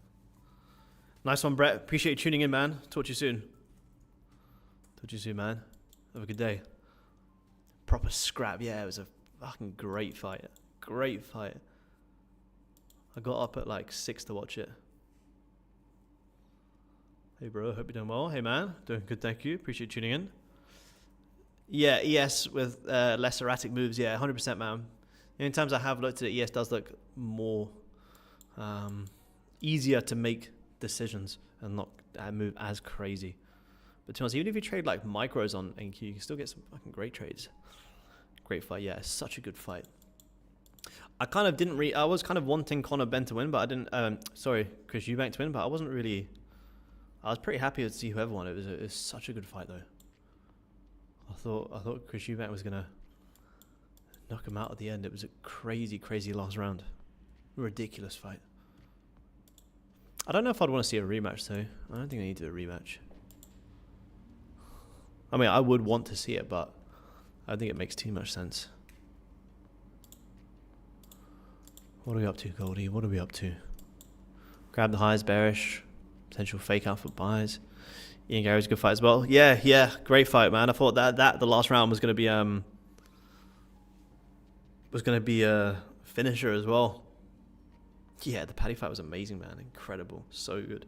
Nice one, Brett. Appreciate you tuning in, man. Talk to you soon. Man. Have a good day. Proper scrap. Yeah, it was a fucking great fight. Great fight. I got up at like 6 to watch it. Hey, bro. Hope you're doing well. Hey, man. Doing good, thank you. Appreciate you tuning in. Yeah, ES with less erratic moves. Yeah, 100%, man. In times I have looked at it, ES does look more easier to make decisions and not move as crazy. But to be honest, even if you trade like micros on NQ, you can still get some fucking great trades. Great fight, yeah, such a good fight. I kind of didn't I was kind of wanting Conor Benn to win, but I didn't. Sorry, Chris Eubank to win, but I wasn't really. I was pretty happy to see whoever won. It was such a good fight though. I thought Chris Eubank was gonna knock him out at the end. It was a crazy, crazy last round. Ridiculous fight. I don't know if I'd want to see a rematch though. I don't think they need to do a rematch. I mean, I would want to see it, but I don't think it makes too much sense. What are we up to, Goldie? What are we up to? Grab the highs, bearish. Potential fake out for buys. Ian Gary's a good fight as well. Yeah, great fight, man. I thought that the last round was gonna be a finisher as well. Yeah, the Paddy fight was amazing, man. Incredible, so good.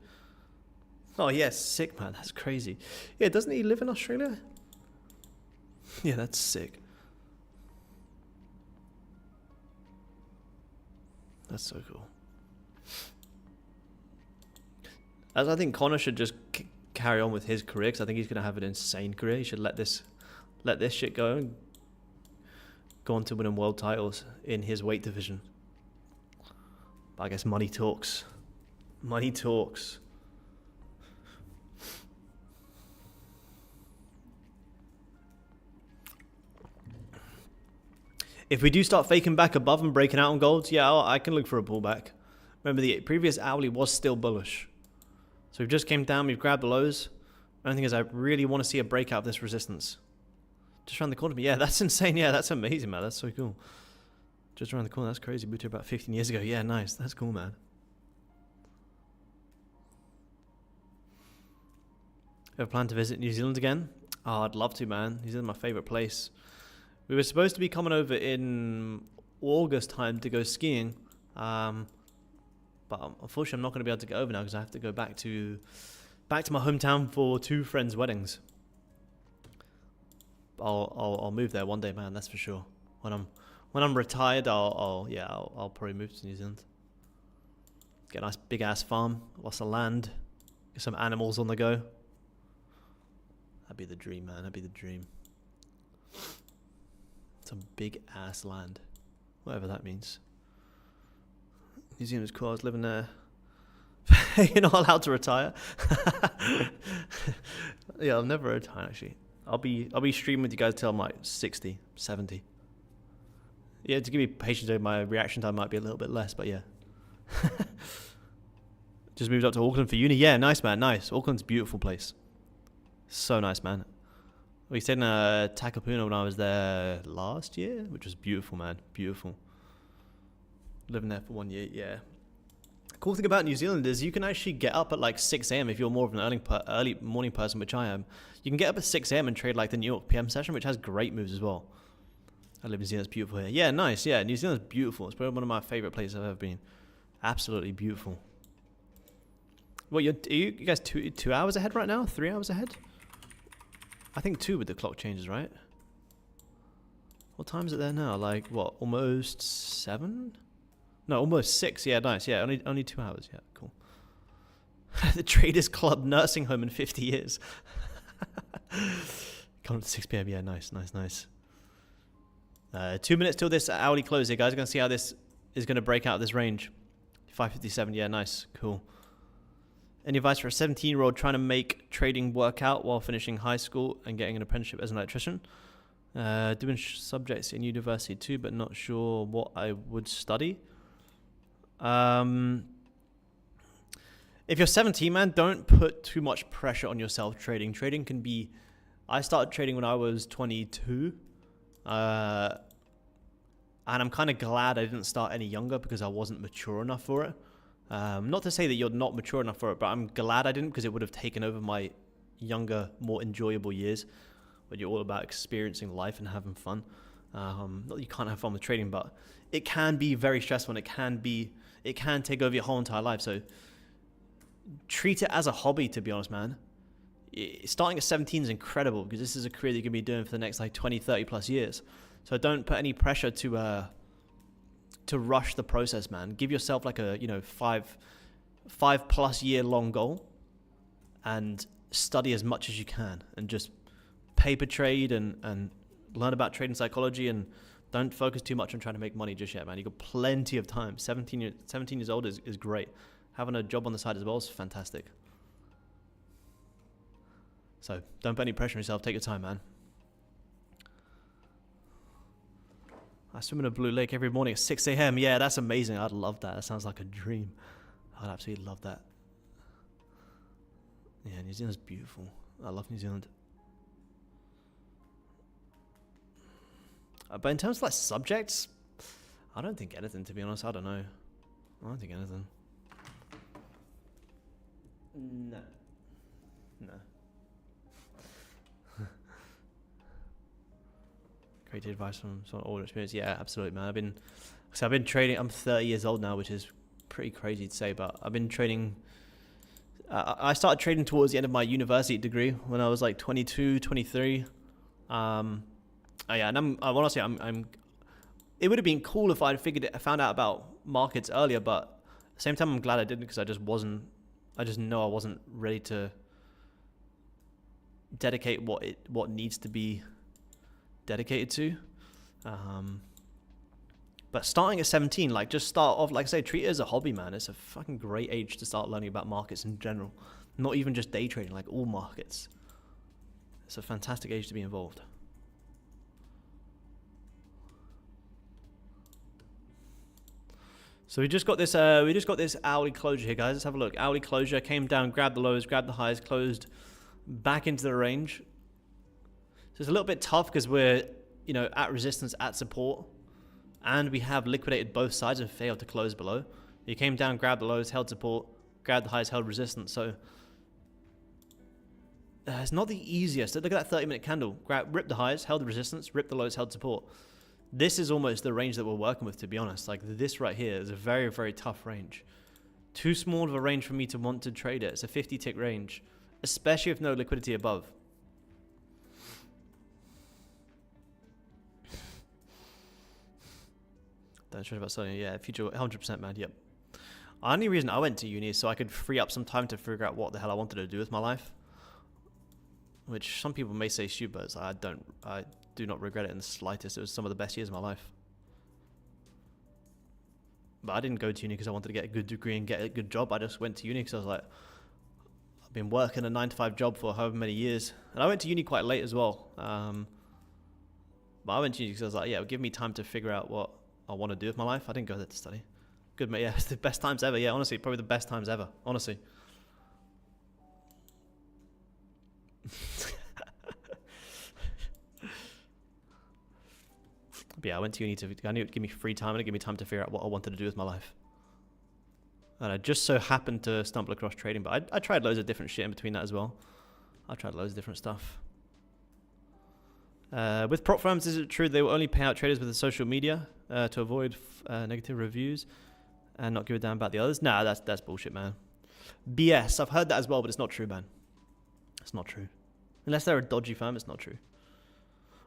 Oh yeah, sick, man. That's crazy. Yeah, doesn't he live in Australia? Yeah, that's sick. That's so cool. As I think Conor should just carry on with his career, because I think he's gonna have an insane career. He should let this shit go and go on to winning world titles in his weight division. But I guess money talks. Money talks. If we do start faking back above and breaking out on golds, yeah, I can look for a pullback. Remember, the previous hourly was still bullish. So we've just came down, we've grabbed the lows. The only thing is I really want to see a breakout of this resistance. Just around the corner. Yeah, that's insane. Yeah, that's amazing, man. That's so cool. Just around the corner. That's crazy. Moved here about 15 years ago. Yeah, nice. That's cool, man. Ever plan to visit New Zealand again? Oh, I'd love to, man. New Zealand's my favorite place. We were supposed to be coming over in August time to go skiing. But unfortunately, I'm not going to be able to get over now because I have to go back to my hometown for 2 friends' weddings. I'll move there one day, man. That's for sure. When I'm retired, I'll probably move to New Zealand. Get a nice big ass farm, lots of land, get some animals on the go. That'd be the dream, man. That'd be the dream. Some big ass land, whatever that means. New Zealand's cool. I was living there. You're not allowed to retire. Yeah, I'll never retire actually. I'll be streaming with you guys till I'm like 60, 70. Yeah, to give me patience, my reaction time might be a little bit less, but yeah. Just moved up to Auckland for uni. Yeah, nice, man. Nice. Auckland's a beautiful place. So nice, man. We stayed in Takapuna when I was there last year, which was beautiful, man. Beautiful. Living there for 1 year, yeah. Cool thing about New Zealand is you can actually get up at like 6 a.m. if you're more of an early morning person, which I am. You can get up at 6 a.m. and trade like the New York PM session, which has great moves as well. I live in New Zealand. It's beautiful here. Yeah, nice. Yeah, New Zealand's beautiful. It's probably one of my favorite places I've ever been. Absolutely beautiful. What, are you guys 2 hours ahead right now? 3 hours ahead? I think 2 with the clock changes, right? What time is it there now? Like, what, almost 7? No, almost 6. Yeah, nice. Yeah, only 2 hours. Yeah, cool. The Traders Club nursing home in 50 years. Coming to 6 p.m. Yeah, nice. 2 minutes till this hourly close here, guys. We're going to see how this is going to break out of this range. 5:57. Yeah, nice. Cool. Any advice for a 17-year-old trying to make trading work out while finishing high school and getting an apprenticeship as an electrician? Doing subjects in university too, but not sure what I would study. If you're 17, man, don't put too much pressure on yourself trading. Trading can be... I started trading when I was 22. And I'm kind of glad I didn't start any younger because I wasn't mature enough for it. Not to say that you're not mature enough for it, but I'm glad I didn't because it would have taken over my younger, more enjoyable years when you're all about experiencing life and having fun. Not that you can't have fun with trading, but it can be very stressful and it can take over your whole entire life. So treat it as a hobby, to be honest, man. Starting at 17 is incredible because this is a career that you're going to be doing for the next like 20, 30 plus years. So don't put any pressure to rush the process, man. Give yourself like a 5+ year long goal and study as much as you can and just paper trade and learn about trading psychology and don't focus too much on trying to make money just yet, man. You've got plenty of time. 17 years old is great. Having a job on the side as well is fantastic. So don't put any pressure on yourself. Take your time, man. I swim in a blue lake every morning at 6 a.m. Yeah, that's amazing. I'd love that. That sounds like a dream. I'd absolutely love that. Yeah, New Zealand's beautiful. I love New Zealand. But in terms of like subjects, I don't think anything, to be honest. I don't know. I don't think anything. No. No. Creative advice from some older experience. Yeah, absolutely, man. I've been trading. I'm 30 years old now, which is pretty crazy to say, but I've been trading. I started trading towards the end of my university degree when I was like 22, 23. Yeah, and honestly, it would have been cool if I'd found out about markets earlier, but at the same time, I'm glad I didn't because I just know I wasn't ready to dedicate what needs to be dedicated to. But starting at 17, like just start off, like I say, treat it as a hobby, man. It's a fucking great age to start learning about markets in general. Not even just day trading, like all markets. It's a fantastic age to be involved. So we just got this hourly closure here, guys. Let's have a look. Hourly closure came down, grabbed the lows, grabbed the highs, closed back into the range. So it's a little bit tough because we're, at resistance, at support, and we have liquidated both sides and failed to close below. You came down, grabbed the lows, held support, grabbed the highs, held resistance. So it's not the easiest. Look at that 30-minute candle. Ripped the highs, held the resistance, ripped the lows, held support. This is almost the range that we're working with, to be honest. Like this right here is a very, very tough range. Too small of a range for me to want to trade it. It's a 50-tick range, especially with no liquidity above. Don't trade about selling. Yeah, future 100%, man. Yep. The only reason I went to uni is so I could free up some time to figure out what the hell I wanted to do with my life. Which some people may say stupid, but I do not regret it in the slightest. It was some of the best years of my life. But I didn't go to uni because I wanted to get a good degree and get a good job. I just went to uni because I was like, I've been working a 9-to-5 job for however many years. And I went to uni quite late as well. But I went to uni because I was like, yeah, it'll give me time to figure out what I want to do with my life. I didn't go there to study. Good, mate. Yeah, it's the best times ever. Yeah, honestly, probably the best times ever. Honestly. But yeah, I went to uni I knew it would give me free time and it gave me time to figure out what I wanted to do with my life. And I just so happened to stumble across trading, but I tried loads of different shit in between that as well. I tried loads of different stuff. With prop firms, is it true they will only pay out traders with the social media to avoid negative reviews and not give a damn about the others? Nah, that's bullshit, man. BS. I've heard that as well, but it's not true, man. It's not true. Unless they're a dodgy firm, it's not true.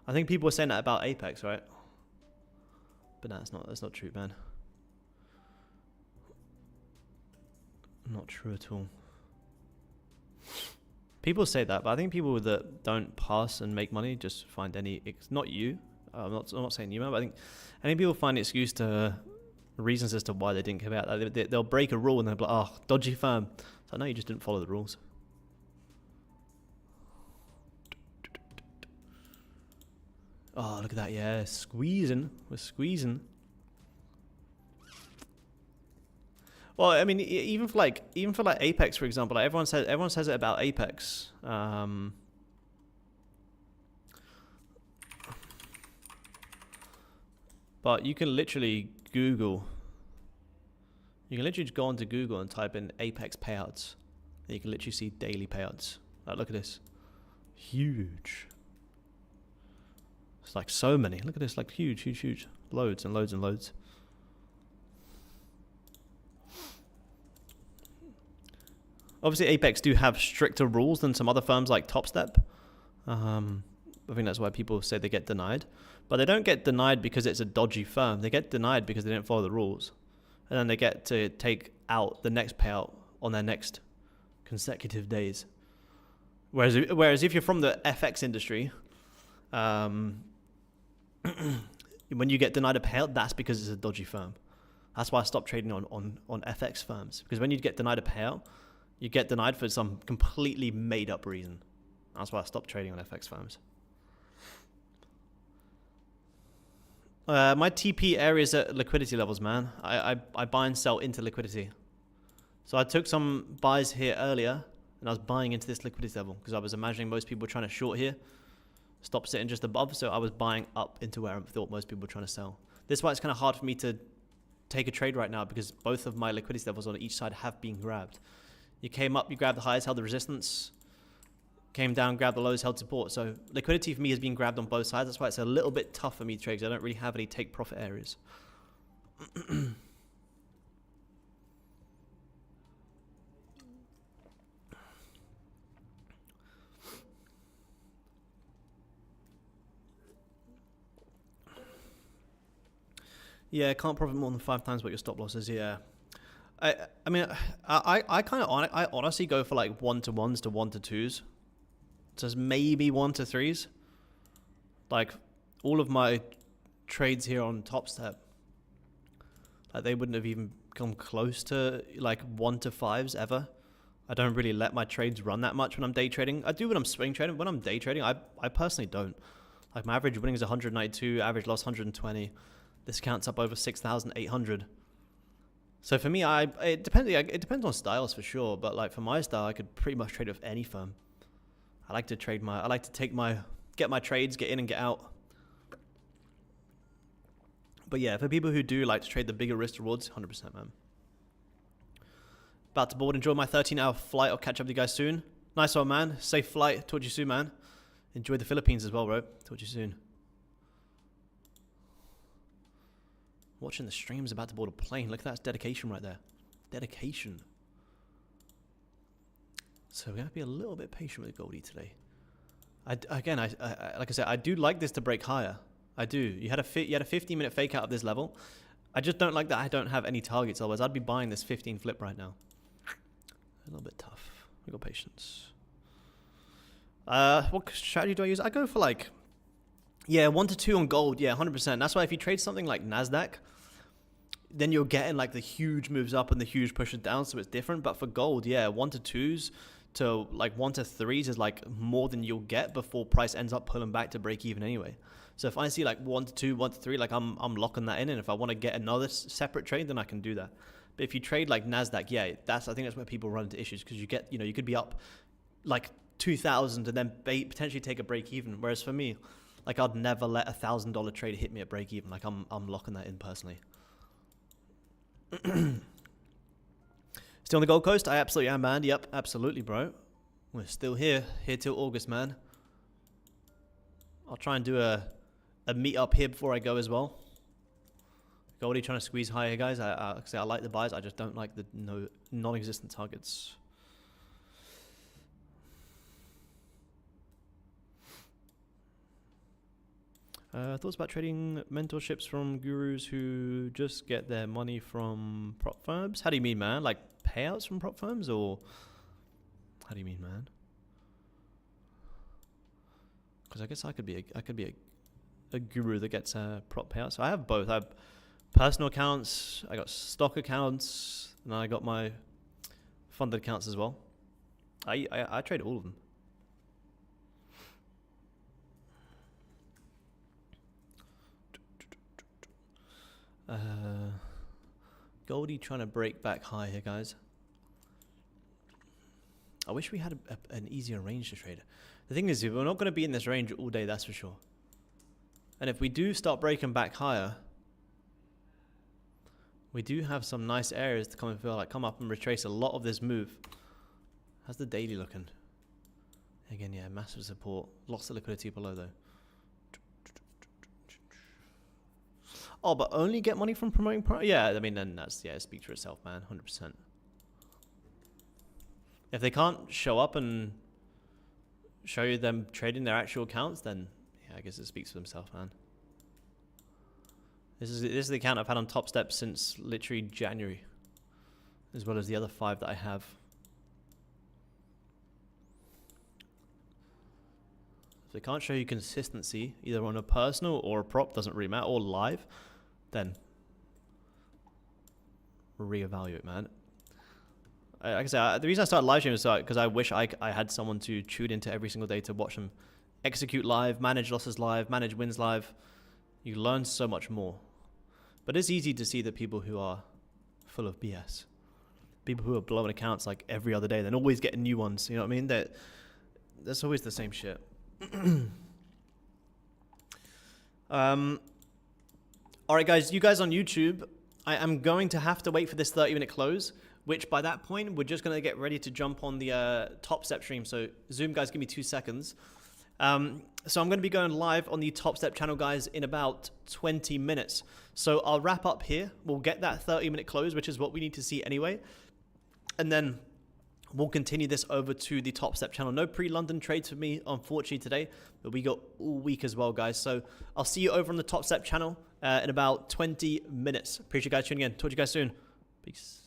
I think people were saying that about Apex, right? But no, that's not true, man. Not true at all. People say that, but I think people that don't pass and make money just find not you. I'm not saying you, man, but I think any people find excuse to reasons as to why they didn't give out. They'll break a rule and they'll be like, oh, dodgy firm. So I know you just didn't follow the rules. Oh, look at that. Yeah, squeezing. We're squeezing. Well, I mean, even for like Apex, for example, like everyone says it about Apex. But you can literally Google. You can literally just go onto Google and type in Apex payouts. And you can literally see daily payouts. Like, look at this. Huge. It's like so many. Look at this, like huge. Loads and loads and loads. Obviously, Apex do have stricter rules than some other firms like TopStep. I think that's why people say they get denied. But they don't get denied because it's a dodgy firm. They get denied because they didn't follow the rules. And then they get to take out the next payout on their next consecutive days. Whereas if you're from the FX industry, when you get denied a payout, that's because it's a dodgy firm. That's why I stopped trading on FX firms. Because when you get denied a payout, you get denied for some completely made up reason. That's why I stopped trading on FX firms. My TP areas at liquidity levels, man. I buy and sell into liquidity. So I took some buys here earlier, and I was buying into this liquidity level because I was imagining most people were trying to short here. Stop sitting just above, so I was buying up into where I thought most people were trying to sell. This is why it's kind of hard for me to take a trade right now because both of my liquidity levels on each side have been grabbed. You came up, you grabbed the highs, held the resistance. Came down, grabbed the lows, held support. So liquidity for me has been grabbed on both sides. That's why it's a little bit tough for me to trade because I don't really have any take profit areas. Yeah, can't profit more than 5 times what your stop loss is. Yeah. I mean, I honestly go for like 1-to-1s to 1-to-2s. So it's maybe 1-to-3s. Like all of my trades here on Top Step, like they wouldn't have even come close to like 1-to-5s ever. I don't really let my trades run that much when I'm day trading. I do when I'm swing trading. When I'm day trading, I personally don't. Like my average winning is 192, average loss 120. This counts up over 6,800. So for me, it depends on styles for sure. But like for my style, I could pretty much trade with any firm. I like to get my trades, get in and get out. But yeah, for people who do like to trade the bigger risk rewards, 100%, man. About to board. Enjoy my 13-hour flight. I'll catch up with you guys soon. Nice one, man. Safe flight. Talk to you soon, man. Enjoy the Philippines as well, bro. Talk to you soon. Watching the streams, about to board a plane. Look at that, that's dedication right there. Dedication. So we're going to be a little bit patient with Goldie today. Like I said, I do like this to break higher. I do. You had a 15-minute fake out of this level. I just don't like that I don't have any targets. Otherwise, I'd be buying this 15 flip right now. A little bit tough. We got patience. What strategy do I use? I go for like, 1-to-2 on gold. Yeah, 100%. That's why if you trade something like NASDAQ, then you're getting like the huge moves up and the huge pushes down, so it's different. But for gold, 1-to-2s to like 1-to-3s is like more than you'll get before price ends up pulling back to break even anyway. So if I see like 1-to-2, 1-to-3, like I'm locking that in, and if I want to get another separate trade, then I can do that. But if you trade like NASDAQ, I think that's where people run into issues because you could be up like 2,000 and then potentially take a break even. Whereas for me, like I'd never let $1,000 trade hit me at break even. Like I'm locking that in personally. Still on the Gold Coast? I absolutely am, man. Yep, absolutely, bro. We're still here till August, man. I'll try and do a meet up here before I go as well. Goldie trying to squeeze higher, guys. I like the buys. I just don't like the non-existent targets. Thoughts about trading mentorships from gurus who just get their money from prop firms? How do you mean, man? Like payouts from prop firms, or how do you mean, man? Because I guess I could be a guru that gets prop payouts. So I have both. I have personal accounts, I got stock accounts, and I got my funded accounts as well. I trade all of them. Goldie trying to break back high here, guys. I wish we had an easier range to trade. The thing is, we're not going to be in this range all day, that's for sure. And if we do start breaking back higher, we do have some nice areas to come up and retrace a lot of this move. How's the daily looking? Again, massive support. Lots of liquidity below though. Oh, but only get money from promoting yeah, I mean, then that's, speak for itself, man, 100%. If they can't show up and show you them trading their actual accounts, then I guess it speaks for themselves, man. This is the account I've had on Top Step since literally January, as well as the other 5 that I have. If they can't show you consistency, either on a personal or a prop, doesn't really matter, or live, then reevaluate, man. Like I said, the reason I started live streaming is because I wish I had someone to tune into every single day to watch them execute live, manage losses live, manage wins live. You learn so much more. But it's easy to see the people who are full of BS. People who are blowing accounts like every other day, then always getting new ones. You know what I mean? That's always the same shit. All right, guys. You guys on YouTube, I am going to have to wait for this 30-minute close, which by that point, we're just going to get ready to jump on the Top Step stream. So Zoom, guys, give me 2 seconds. So I'm going to be going live on the Top Step channel, guys, in about 20 minutes. So I'll wrap up here. We'll get that 30-minute close, which is what we need to see anyway. And then we'll continue this over to the Top Step channel. No pre-London trades for me, unfortunately, today. But we got all week as well, guys. So I'll see you over on the Top Step channel in about 20 minutes. Appreciate you guys tuning in. Talk to you guys soon. Peace.